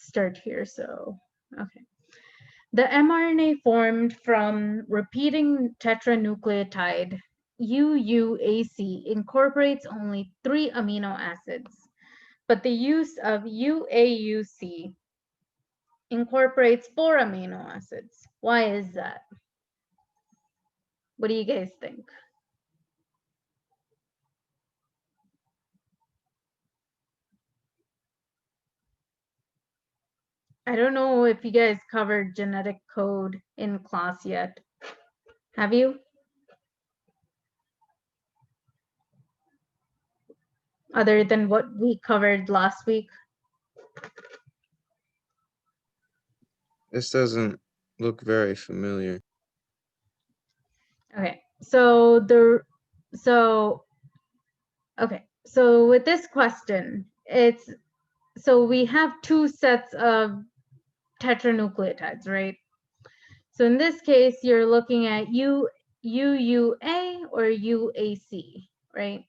start here. So, okay. The mRNA formed from repeating tetranucleotide UUAC incorporates only 3 amino acids, but the use of UAUC incorporates 4 amino acids. Why is that? What do you guys think? I don't know if you guys covered genetic code in class yet. Have you? Other than what we covered last week? This doesn't look very familiar. Okay, so with this question, so we have 2 sets of tetranucleotides, right? So in this case, you're looking at UUA or UAC, right?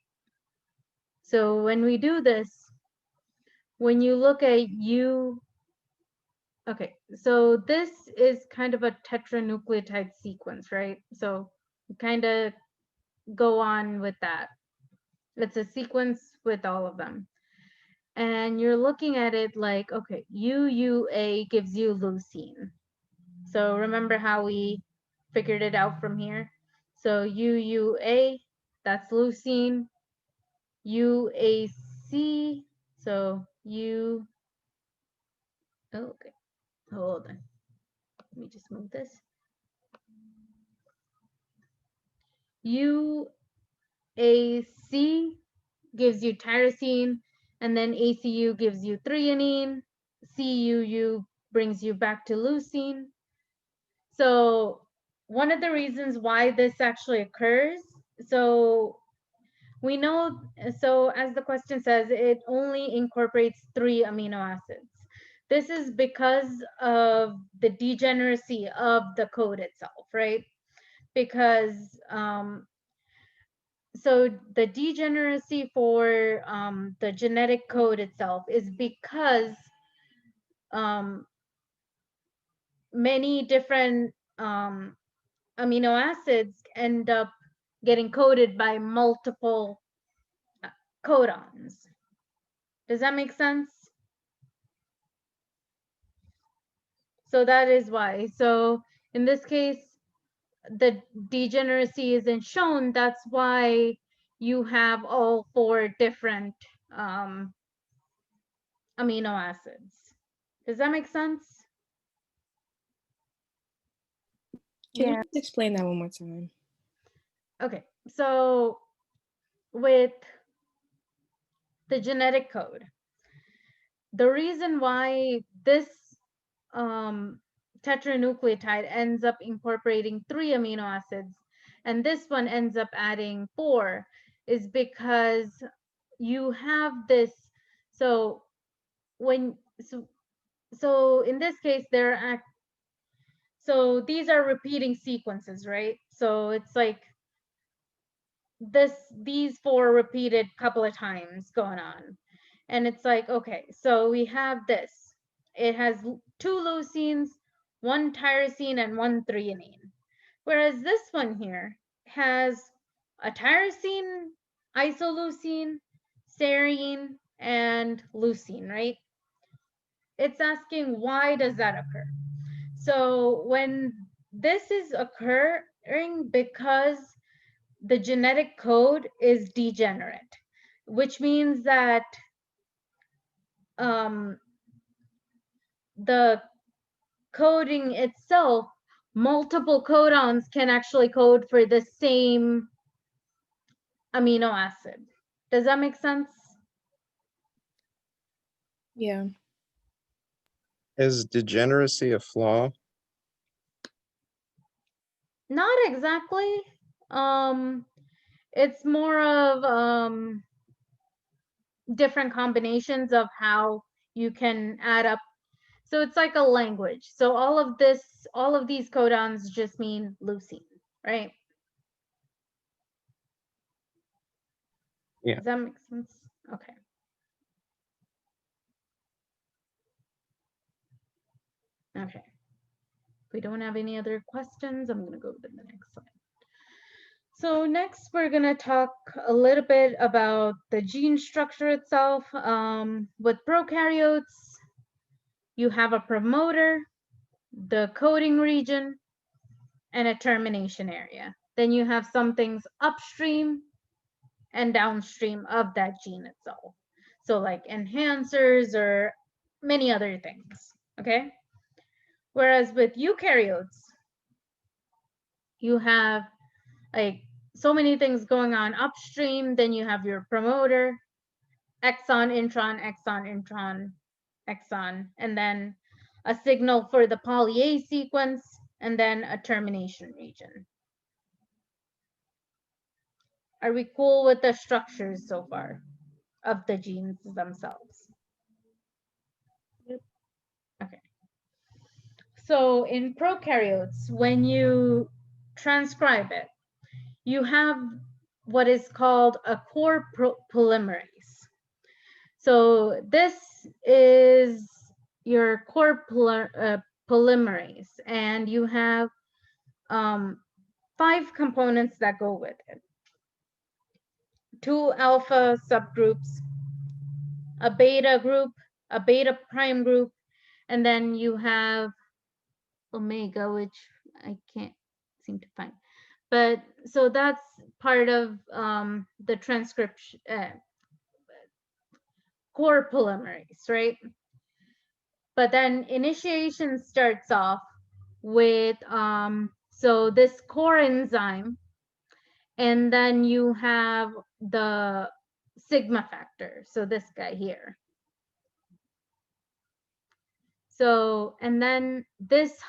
So when we do this, when you look at okay, so this is kind of a tetranucleotide sequence, right? So kind of go on with that. It's a sequence with all of them. And you're looking at it like, okay, UUA gives you leucine. So remember how we figured it out from here? So UUA, that's leucine. UAC, so okay, hold on. Let me just move this. UAC gives you tyrosine, and then ACU gives you threonine. CUU brings you back to leucine. So one of the reasons why this actually occurs, so we know, so as the question says, it only incorporates 3 amino acids. This is because of the degeneracy of the code itself, right? Because so the degeneracy for the genetic code itself is because many different amino acids end up getting coded by multiple codons. Does that make sense? So that is why. So in this case, the degeneracy isn't shown. That's why you have all 4 different amino acids. Does that make sense? Can you explain that one more time? Okay, so with the genetic code, the reason why this tetranucleotide ends up incorporating 3 amino acids and this one ends up adding 4 is because you have this, so when so in this case so these are repeating sequences, right? So it's like these 4 repeated couple of times going on, and it's like, okay, so we have this, it has 2 leucines, 1 tyrosine, and 1 threonine, whereas this one here has a tyrosine, isoleucine, serine, and leucine, right? It's asking, why does that occur? So when this is occurring because the genetic code is degenerate, which means that the coding itself, multiple codons can actually code for the same amino acid. Does that make sense? Yeah. Is degeneracy a flaw? Not exactly. It's more of different combinations of how you can add up. So it's like a language. So all of these codons just mean leucine, right? Yeah. Does that make sense? Okay. Okay. If we don't have any other questions, I'm going to go to the next slide. So next, we're going to talk a little bit about the gene structure itself. With prokaryotes, you have a promoter, the coding region, and a termination area. Then you have some things upstream and downstream of that gene itself. So like enhancers or many other things, okay? Whereas with eukaryotes, you have like so many things going on upstream. Then you have your promoter, exon, intron, exon, intron, exon, and then a signal for the poly A sequence, and then a termination region. Are we cool with the structures so far of the genes themselves? Yep. Okay. So in prokaryotes, when you transcribe it, you have what is called a core polymerase. So this is your core polymerase, and you have 5 components that go with it. 2 alpha subgroups, a beta group, a beta prime group, and then you have omega, which I can't seem to find. But so that's part of the transcription core polymerase, right? But then initiation starts off with so this core enzyme, and then you have the sigma factor, so this guy here. So, and then this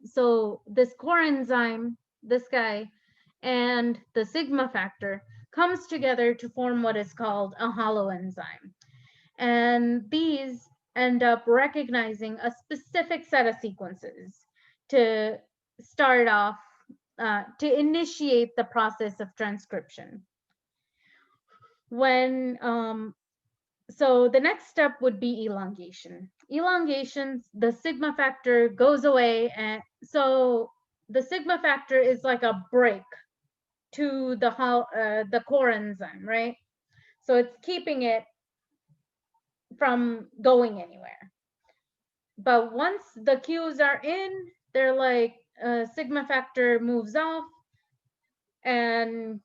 so this core enzyme, this guy, and the sigma factor comes together to form what is called a holoenzyme. And these end up recognizing a specific set of sequences to start off, to initiate the process of transcription. When so the next step would be elongation. Elongation, the sigma factor goes away, and so the sigma factor is like a break to the core enzyme, right? So it's keeping it from going anywhere. But once the cues are in, they're like sigma factor moves off, and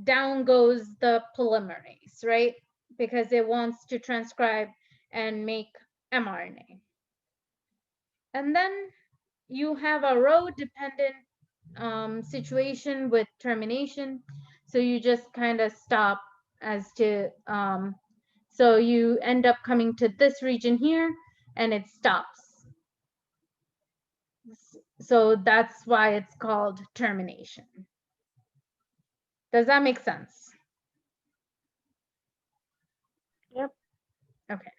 down goes the polymerase, right? Because it wants to transcribe and make mRNA. And then you have a row-dependent situation with termination. So you just kind of stop as to, so you end up coming to this region here, and it stops. So that's why it's called termination. Does that make sense? Yep. Okay.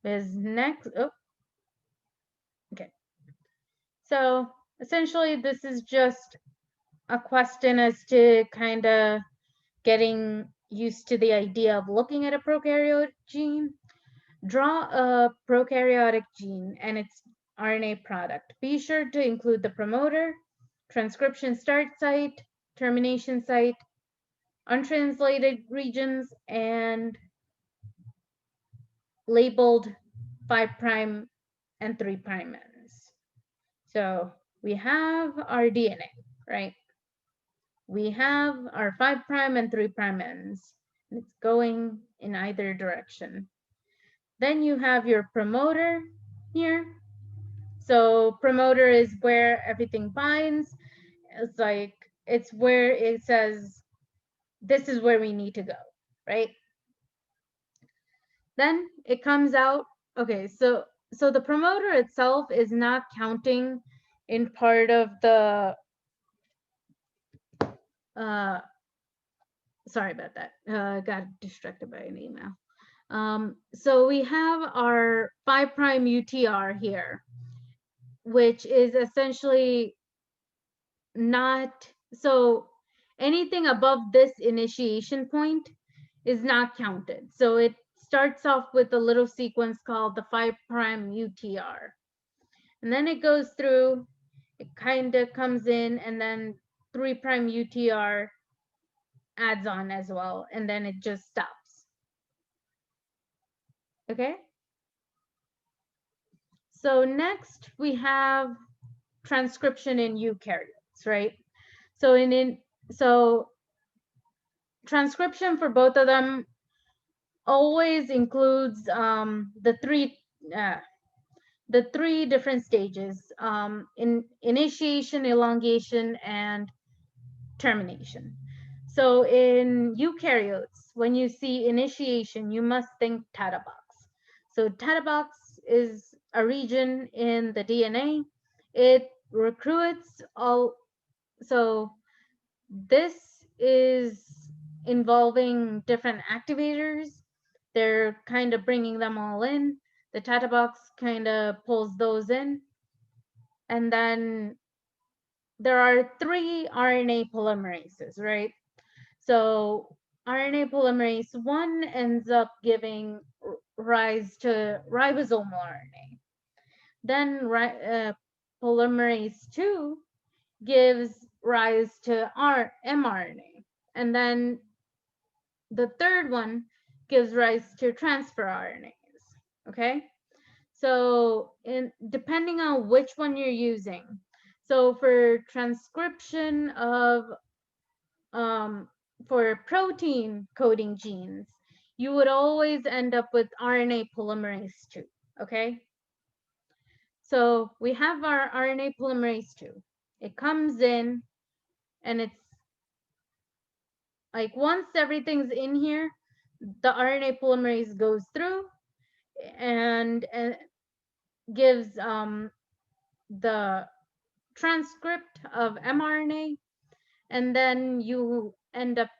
There's next. Oh. Okay. So essentially, this is just a question as to kind of getting used to the idea of looking at a prokaryotic gene. Draw a prokaryotic gene and its RNA product. Be sure to include the promoter, transcription start site, termination site, untranslated regions, and labeled 5' and 3' ends. So we have our DNA, right? We have our 5' and 3' ends. And it's going in either direction. Then you have your promoter here. So promoter is where everything binds. It's like, it's where it says, this is where we need to go, right? Then it comes out, okay, so the promoter itself is not counting in part of the, sorry about that, got distracted by an email. So we have our 5' UTR here, which is essentially not, so anything above this initiation point is not counted. So it starts off with a little sequence called the 5' UTR. and then it goes through, it kind of comes in, and then 3' UTR adds on as well, and then it just stops. Okay. So next we have transcription in eukaryotes, right? So transcription for both of them always includes the three different stages, in initiation, elongation, and termination. So in eukaryotes, when you see initiation, you must think Tata box. So Tata box is a region in the DNA. It recruits all. So this is involving different activators. They're kind of bringing them all in. The Tata box kind of pulls those in. And then there are 3 RNA polymerases, right? So RNA polymerase 1 ends up giving rise to ribosomal RNA. Then polymerase 2 gives rise to mRNA. And then the third one gives rise to transfer RNAs, okay? So depending on which one you're using. So for transcription of, for protein coding genes, you would always end up with RNA polymerase 2, okay? So we have our RNA polymerase 2. It comes in, and it's like once everything's in here, the RNA polymerase goes through and gives the transcript of mRNA, and then you end up,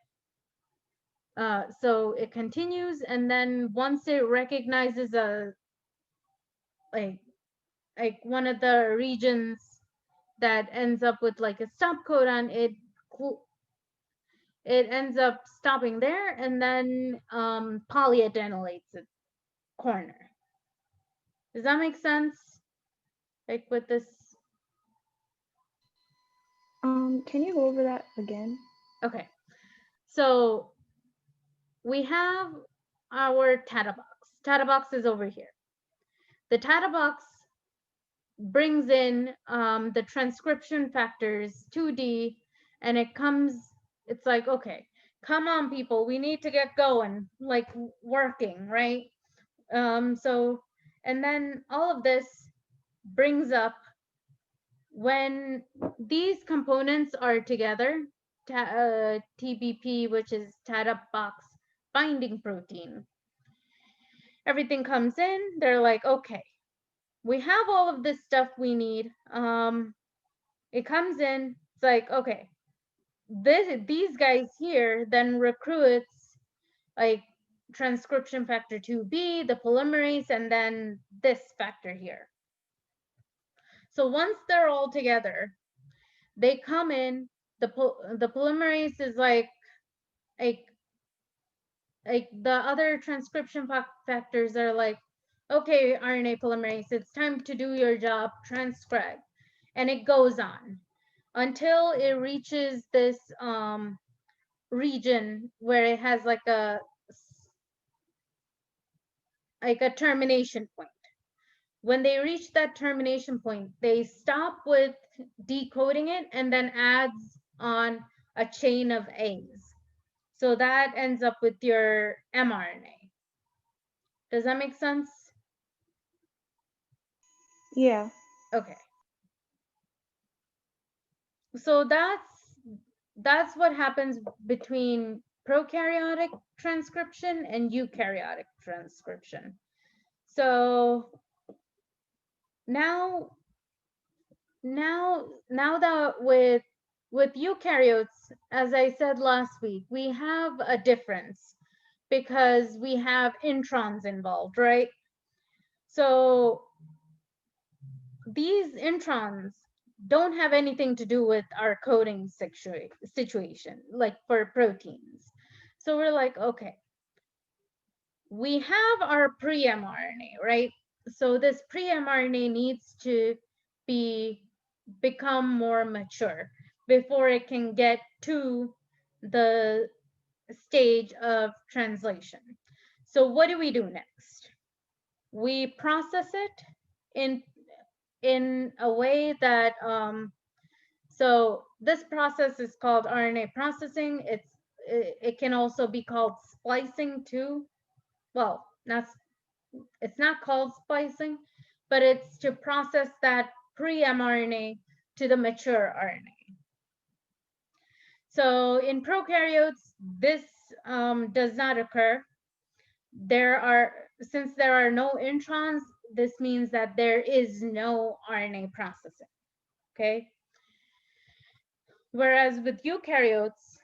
so it continues, and then once it recognizes a like one of the regions that ends up with like a stop codon, it ends up stopping there, and then polyadenylates its corner. Does that make sense? Like with this? Can you go over that again? Okay. So we have our Tata box. Tata box is over here. The Tata box brings in the transcription factors 2D, and it's like, okay, come on people, we need to get going, like working, right? So, and then all of this brings up, when these components are together, TBP, which is Tata box binding protein, everything comes in, they're like, okay, we have all of this stuff we need. It comes in, it's like, okay, these guys here then recruits like transcription factor 2B, the polymerase, and then this factor here. So once they're all together, they come in, the polymerase is like the other transcription factors are like, okay, RNA polymerase, it's time to do your job, transcribe. And it goes on until it reaches this region where it has like a termination point. When they reach that termination point, they stop with decoding it and then adds on a chain of A's. So that ends up with your mRNA. Does that make sense? Yeah. Okay. So that's what happens between prokaryotic transcription and eukaryotic transcription. So now that with eukaryotes, as I said last week, we have a difference because we have introns involved, right? So these introns don't have anything to do with our coding situation, like for proteins. So we're like, okay, we have our pre-mRNA, right? So this pre-mRNA needs to become more mature before it can get to the stage of translation. So what do we do next? We process it in a way that so this process is called RNA processing. It can also be called splicing too. Well, it's not called splicing, but it's to process that pre-mRNA to the mature RNA. So in prokaryotes, this does not occur. Since there are no introns, this means that there is no RNA processing, okay? Whereas with eukaryotes,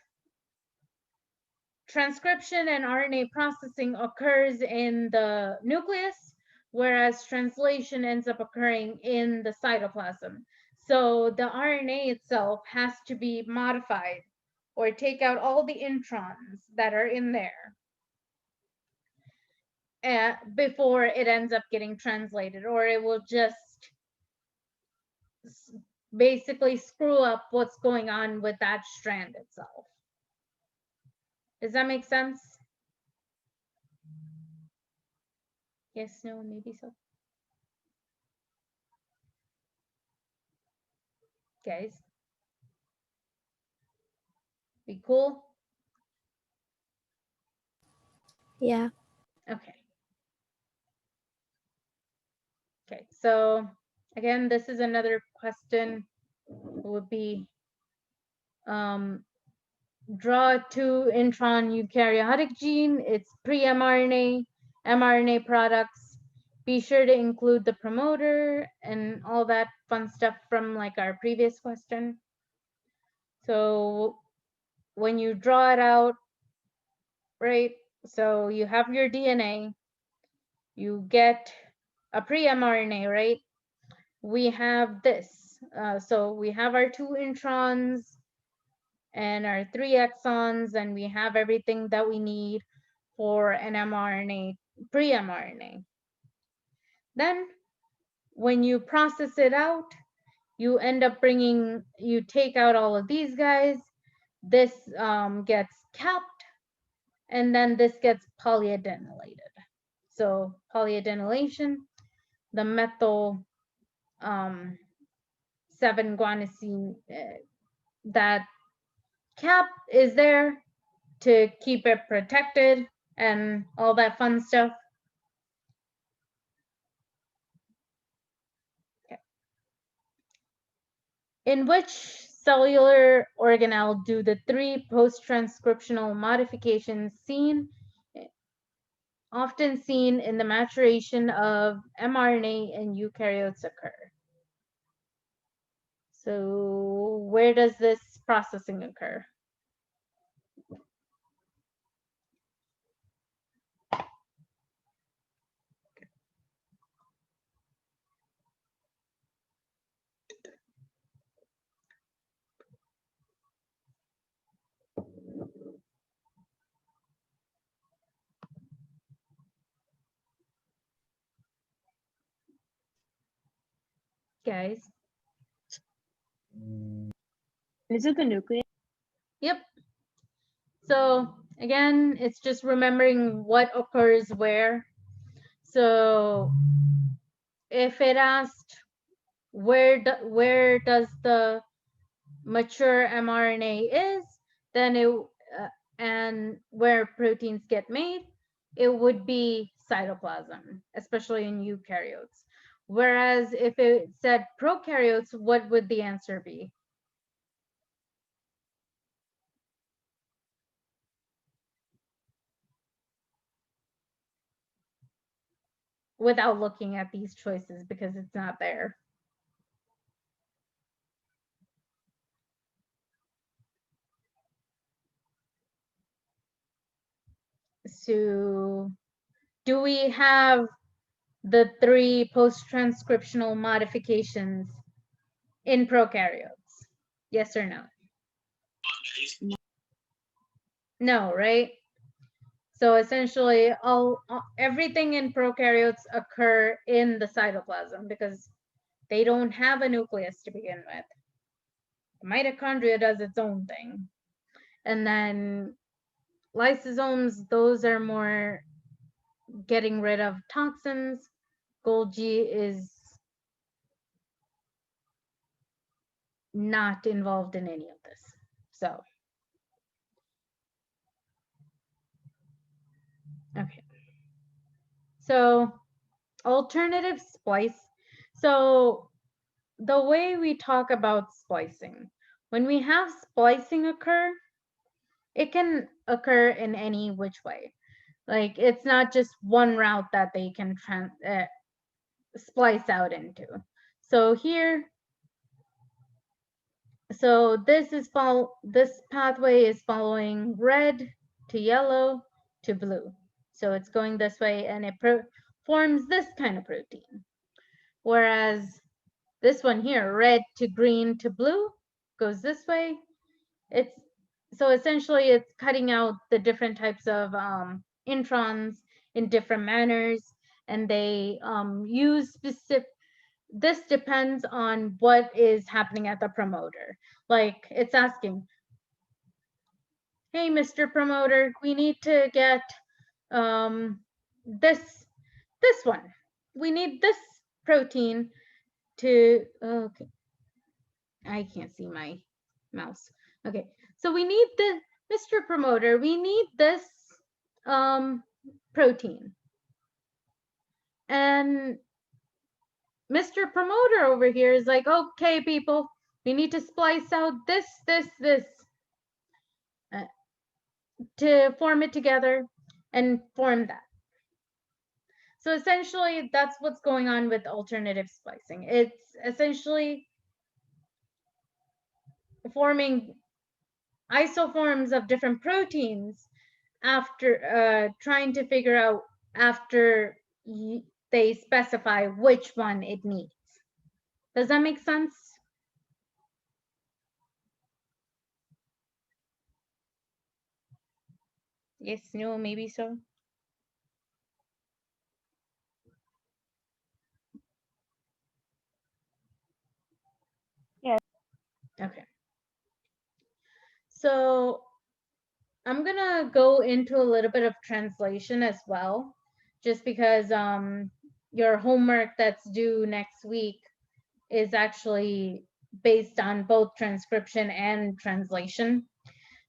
transcription and RNA processing occurs in the nucleus, whereas translation ends up occurring in the cytoplasm. So the RNA itself has to be modified or take out all the introns that are in there before it ends up getting translated, or it will just basically screw up what's going on with that strand itself. Does that make sense? Yes, no, maybe so. Guys, be cool? Yeah. Okay. Okay, so again, this is another question. Would be draw two intron eukaryotic gene. It's pre-mRNA, mRNA products. Be sure to include the promoter and all that fun stuff from like our previous question. So when you draw it out, right? So you have your DNA, you get a pre-mRNA, right? We have this. So we have our two introns and our 3 exons, and we have everything that we need for an mRNA, pre-mRNA. Then when you process it out, you end up you take out all of these guys. This gets capped, and then this gets polyadenylated. So polyadenylation, the methyl 7-guanosine, that cap is there to keep it protected and all that fun stuff. Okay. In which cellular organelle do the 3 post-transcriptional modifications often seen in the maturation of mRNA in eukaryotes occur? So where does this processing occur? Guys? Is it the nucleus? Yep. So again, it's just remembering what occurs where. So if it asked where does the mature mRNA is, then and where proteins get made, it would be cytoplasm, especially in eukaryotes. Whereas if it said prokaryotes, what would the answer be? Without looking at these choices, because it's not there. So do we have the 3 post-transcriptional modifications in prokaryotes? Yes or no? No, right? So essentially, everything in prokaryotes occur in the cytoplasm because They don't have a nucleus to begin with. The mitochondria does its own thing. And then lysosomes, those are more getting rid of toxins. Golgi is not involved in any of this. So, okay. So, alternative splice. So, the way we talk about splicing, when we have splicing occur, it can occur in any which way. Like, it's not just one route that they can splice out into. So here, so this pathway is following red to yellow to blue. So it's going this way, and it forms this kind of protein. Whereas this one here, red to green to blue, goes this way. So essentially it's cutting out the different types of introns in different manners, and they use specific. This depends on what is happening at the promoter. Like, it's asking, hey, Mr. Promoter, we need to get this one. We need this protein to, okay, I can't see my mouse. Okay, so we need Mr. Promoter, we need this protein. And Mr. Promoter over here is like, okay, people, we need to splice out this, to form it together and form that. So essentially, that's what's going on with alternative splicing. It's essentially forming isoforms of different proteins after trying to figure out after they specify which one it needs. Does that make sense? Yes, no, maybe so. Yes. Okay. So I'm gonna go into a little bit of translation as well, just because your homework that's due next week is actually based on both transcription and translation.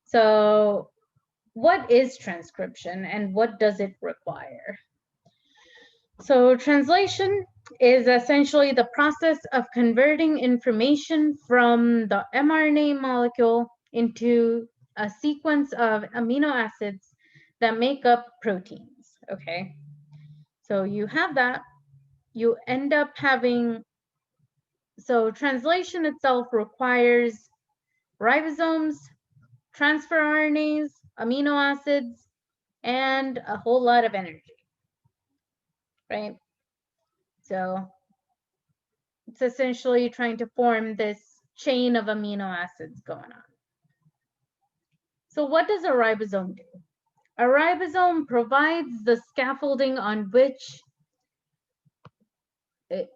So what is transcription and what does it require? So translation is essentially the process of converting information from the mRNA molecule into a sequence of amino acids that make up proteins, okay? So you have that, you end up having, so translation itself requires ribosomes, transfer RNAs, amino acids, and a whole lot of energy, right? So it's essentially trying to form this chain of amino acids going on. So what does a ribosome do? A ribosome provides the scaffolding on which the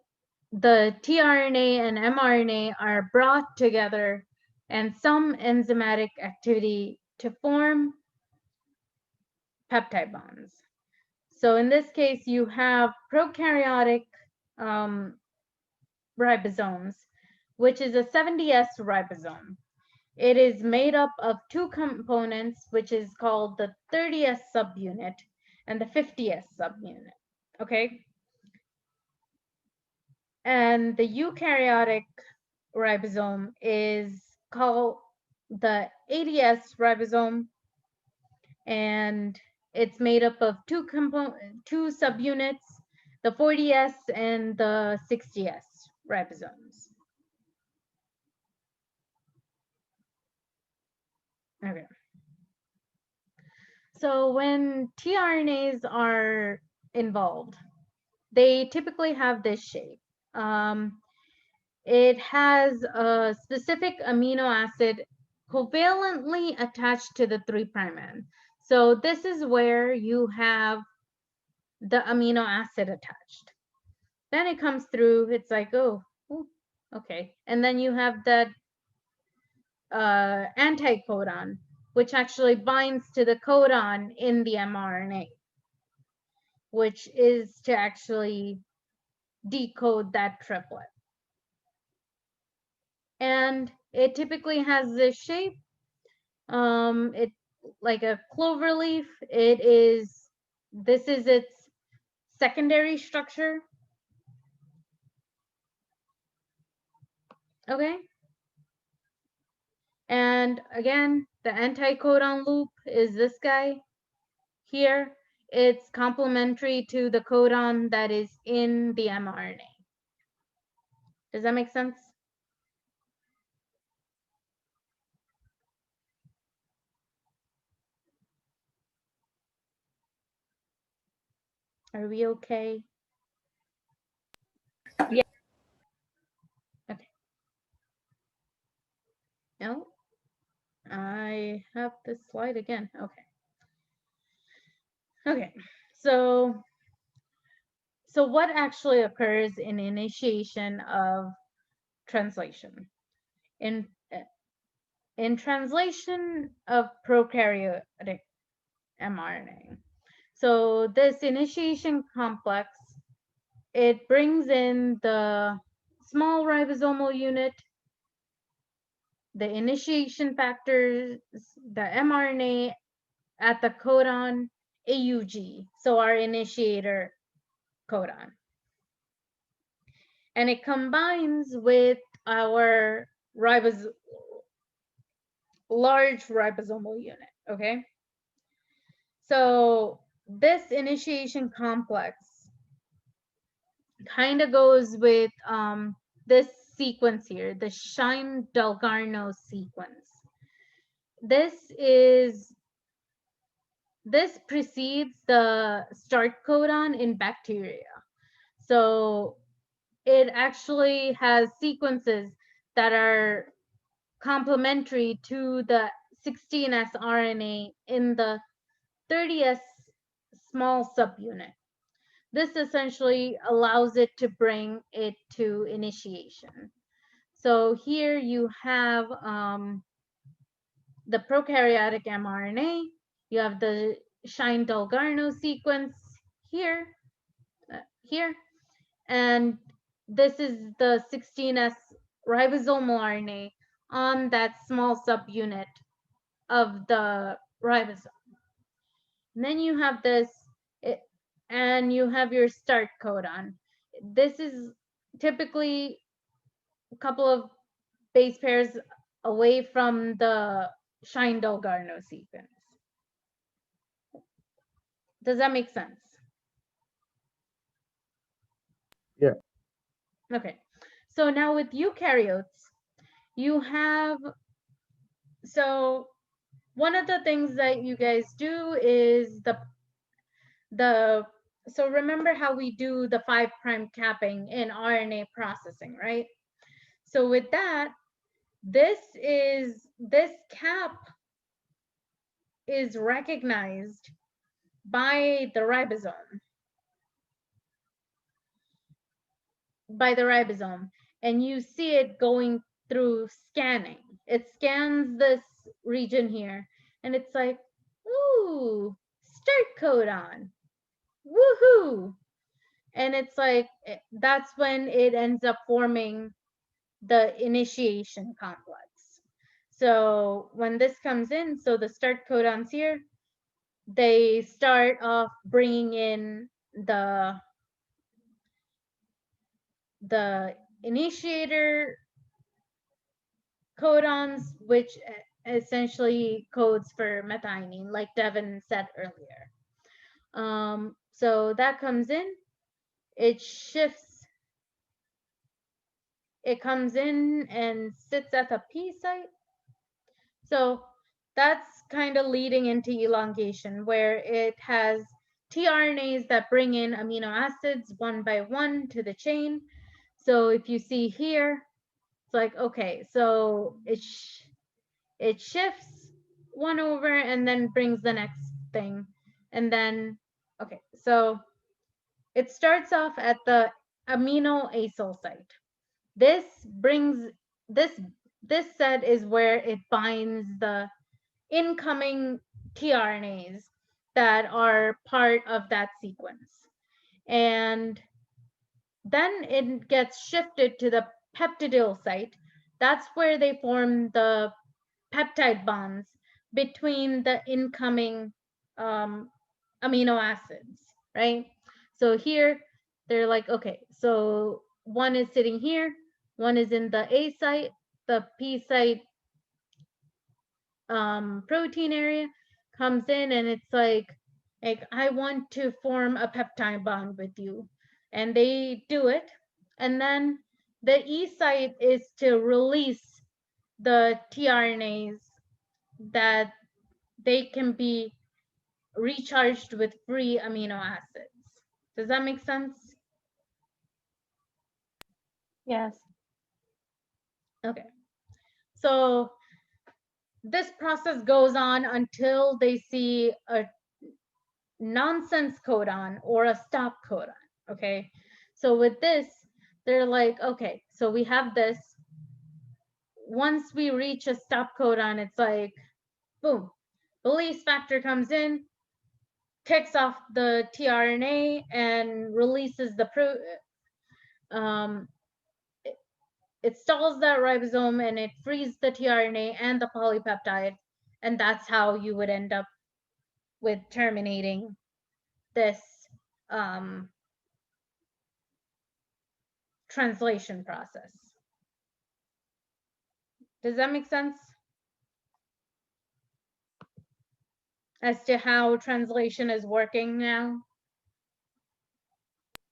tRNA and mRNA are brought together and some enzymatic activity to form peptide bonds. So in this case, you have prokaryotic ribosomes, which is a 70S ribosome. It is made up of two components, which is called the 30S subunit and the 50S subunit, okay? And the eukaryotic ribosome is called the 80S ribosome, and it's made up of two subunits, the 40S and the 60S ribosomes. Okay. So when tRNAs are involved, they typically have this shape. It has a specific amino acid covalently attached to the 3' end. So this is where you have the amino acid attached. Then it comes through, it's like, oh, Ooh, okay, and then you have that anticodon, which actually binds to the codon in the mRNA, which is to actually decode that triplet. And it typically has this shape. It like a clover leaf. This is its secondary structure. Okay. And again, the anticodon loop is this guy here. It's complementary to the codon that is in the mRNA. Does that make sense? Are we okay? Yeah. Okay. No, I have this slide again. Okay. Okay. So what actually occurs in initiation of translation? In translation of prokaryotic mRNA. So this initiation complex, it brings in the small ribosomal unit, the initiation factors, the mRNA at the codon AUG, so our initiator codon. And it combines with our large ribosomal unit, okay? So this initiation complex kind of goes with this sequence here, the Shine-Dalgarno sequence. This precedes the start codon in bacteria. So it actually has sequences that are complementary to the 16S RNA in the 30S small subunit. This essentially allows it to bring it to initiation. So here you have the prokaryotic mRNA, you have the Shine-Dalgarno sequence here, and this is the 16S ribosomal RNA on that small subunit of the ribosome. And then you have this, and you have your start codon. This is typically a couple of base pairs away from the Shine-Dalgarno sequence. Does that make sense? Yeah. Okay. So now with eukaryotes, you have, so one of the things that you guys do is so remember how we do the 5' capping in RNA processing, right? So with that, this cap is recognized by the ribosome. And you see it going through scanning. It scans this region here, and it's like, ooh, start codon, woohoo! And it's like, that's when it ends up forming the initiation complex. So when this comes in, so the start codons here, they start off bringing in the initiator codons, which essentially codes for methionine, like Devin said earlier. So that comes in, it shifts, it comes in and sits at the P site. So that's kind of leading into elongation, where it has tRNAs that bring in amino acids one by one to the chain. So if you see here, it's like, okay, so it shifts one over and then brings the next thing. And then, okay, so it starts off at the amino acyl site. this brings this set is where it binds the incoming tRNAs that are part of that sequence. And then it gets shifted to the peptidyl site. That's where they form the peptide bonds between the incoming amino acids, right? So here they're like, okay, so one is sitting here, one is in the A site, the P site protein area comes in, and it's like I want to form a peptide bond with you, and they do it. And then the E site is to release the tRNAs that they can be recharged with free amino acids. Does that make sense? Yes. Okay. So this process goes on until they see a nonsense codon or a stop codon, okay? So with this, they're like, okay, so we have this. Once we reach a stop codon, it's like, boom, release factor comes in, kicks off the tRNA and releases the it stalls that ribosome and it frees the tRNA and the polypeptide, and that's how you would end up with terminating this translation process. Does that make sense? As to how translation is working now?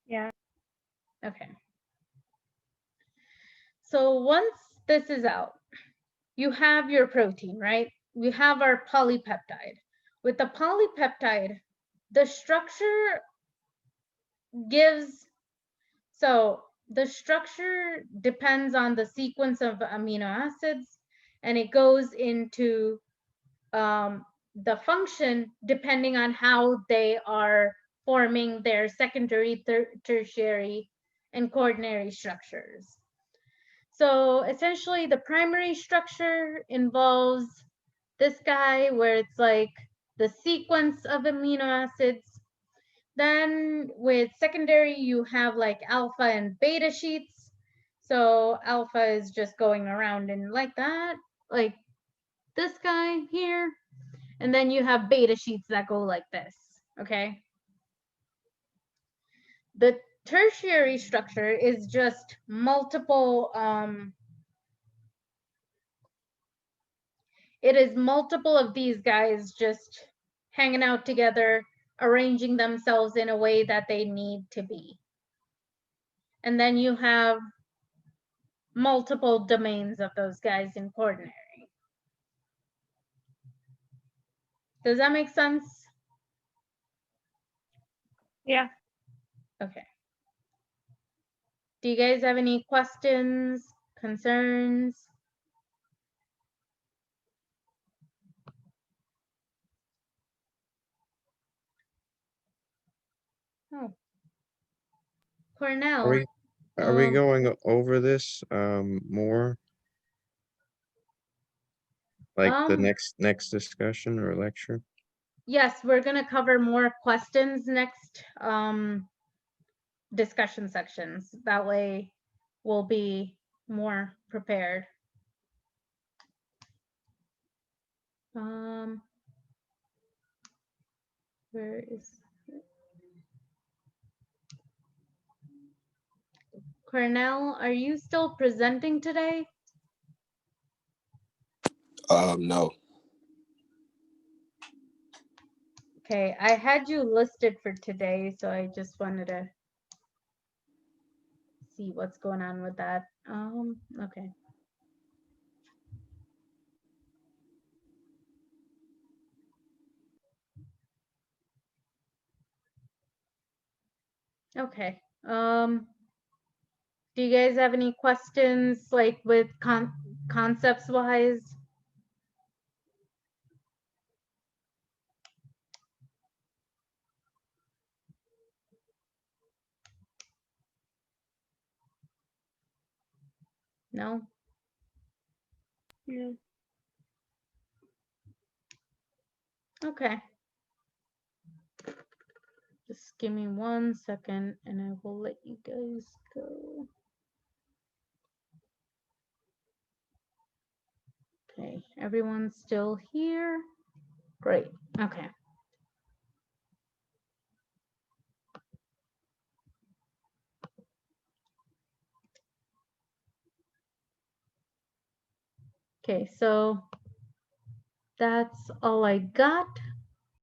Yeah. Okay. So once this is out, you have your protein, right? We have our polypeptide. With the polypeptide, the structure the structure depends on the sequence of amino acids, and it goes into the function depending on how they are forming their secondary, tertiary, and quaternary structures. So essentially the primary structure involves this guy where it's like the sequence of amino acids. Then with secondary, you have like alpha and beta sheets. So alpha is just going around and like that, like this guy here. And then you have beta sheets that go like this, okay? The tertiary structure is just multiple, it is multiple of these guys just hanging out together, arranging themselves in a way that they need to be. And then you have multiple domains of those guys in quaternary. Does that make sense? Yeah. Okay. Do you guys have any questions, concerns? Oh. Cornell. Are we going over this more? Like the next discussion or lecture? Yes, we're going to cover more questions next discussion sections. That way we'll be more prepared. Where is Cornell? Are you still presenting today? No. Okay, I had you listed for today, so I just wanted to see what's going on with that. Okay. Okay. Do you guys have any questions, like with concepts wise? No? Yeah. Okay. Just give me 1 second and I will let you guys go. Okay, everyone's still here. Great. Okay. Okay, so that's all I got.